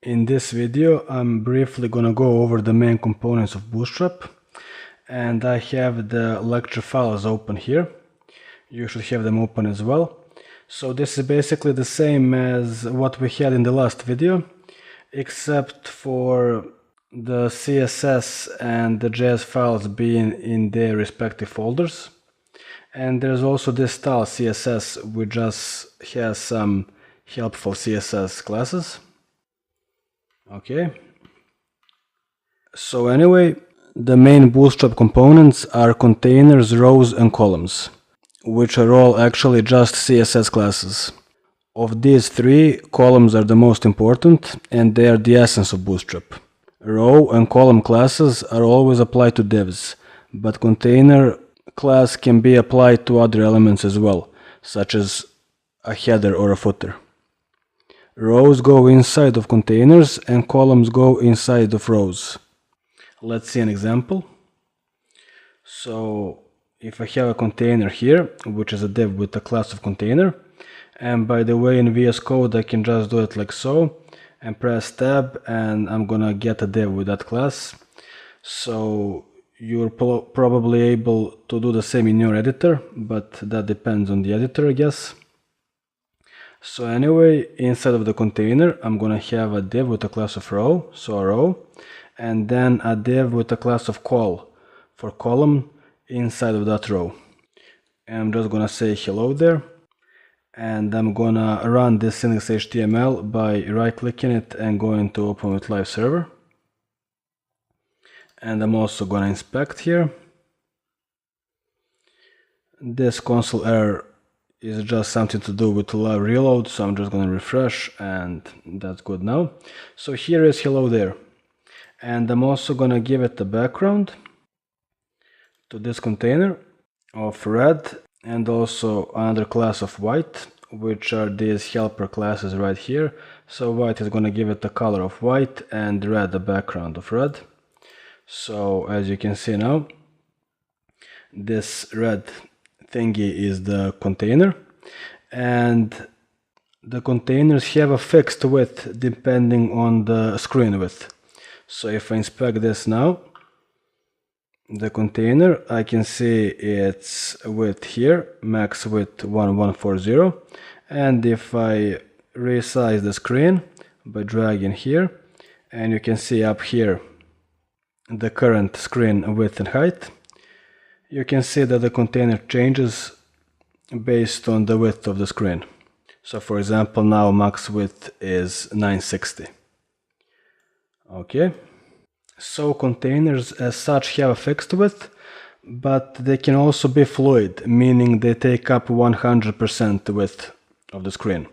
In this video, I'm briefly gonna go over the main components of Bootstrap, and I have the lecture files open here. You should have them open as well. So this is basically the same as what we had in the last video, except for the CSS and the JS files being in their respective folders. And there's also this style CSS, which just has some helpful CSS classes. Okay. So anyway, the main Bootstrap components are containers, rows, and columns, which are all actually just CSS classes. Of these three, columns are the most important, and they are the essence of Bootstrap. Row and column classes are always applied to divs, but container class can be applied to other elements as well, such as a header or a footer. Rows go inside of containers and columns go inside of rows. Let's see an example. So if I have a container here, which is a div with a class of container, and by the way in VS Code I can just do it like so and press tab and I'm gonna get a div with that class. So you're probably able to do the same in your editor, but that depends on the editor, I guess. So anyway, inside of the container, I'm gonna have a div with a class of row, so a row, and then a div with a class of col for column inside of that row. And I'm just gonna say hello there, and I'm gonna run this index.html by right-clicking it and going to open with live server. And I'm also gonna inspect here. This console error is just something to do with live reload, so I'm just gonna refresh and that's good now. So here is hello there, and I'm also gonna give it a background to this container of red and also another class of white, which are these helper classes right here. So white is gonna give it the color of white and red the background of red. So as you can see now, this red thingy is the container, and the containers have a fixed width depending on the screen width. So if I inspect this now, the container, I can see its width here, max width 1140, and if I resize the screen by dragging here, and you can see up here the current screen width and height, you can see that the container changes based on the width of the screen. So for example, now max width is 960. Okay. So containers as such have a fixed width, but they can also be fluid, meaning they take up 100% width of the screen.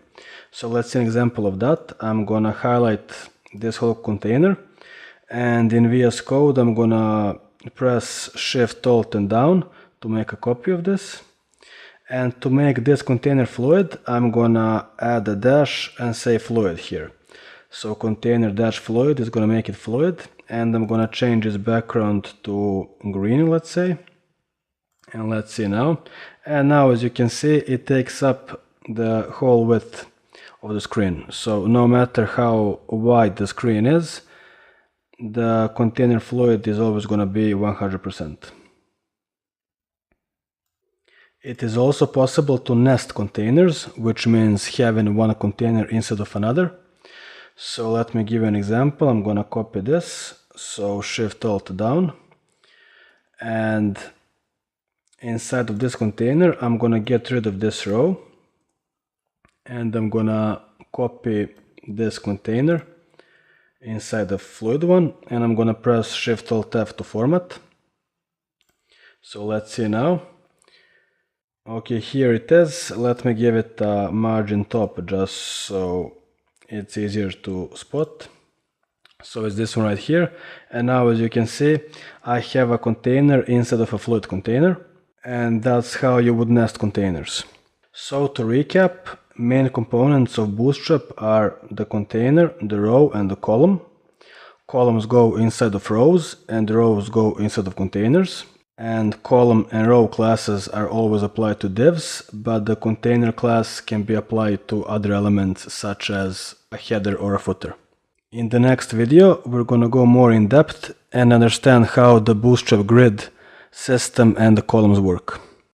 So let's see an example of that. I'm gonna highlight this whole container, and in VS Code I'm gonna press Shift Alt and down to make a copy of this. And to make this container fluid, I'm gonna add a dash and say fluid here. So container dash fluid is gonna make it fluid, and I'm gonna change its background to green, let's say. And let's see now. And now as you can see, it takes up the whole width of the screen. So no matter how wide the screen is, the container fluid is always going to be 100%. It is also possible to nest containers, which means having one container instead of another. So let me give you an example. I'm going to copy this. So Shift Alt down. And inside of this container, I'm going to get rid of this row. And I'm going to copy this container inside the fluid one, and I'm gonna press Shift Alt F to format. So let's see now. Okay, here it is. Let me give it a margin top just so it's easier to spot. So it's this one right here, and now as you can see, I have a container instead of a fluid container, and that's how you would nest containers. So to recap, main components of Bootstrap are the container, the row, and the column. Columns go inside of rows, and rows go inside of containers. And column and row classes are always applied to divs, but the container class can be applied to other elements such as a header or a footer. In the next video, we're gonna go more in depth and understand how the Bootstrap grid system and the columns work.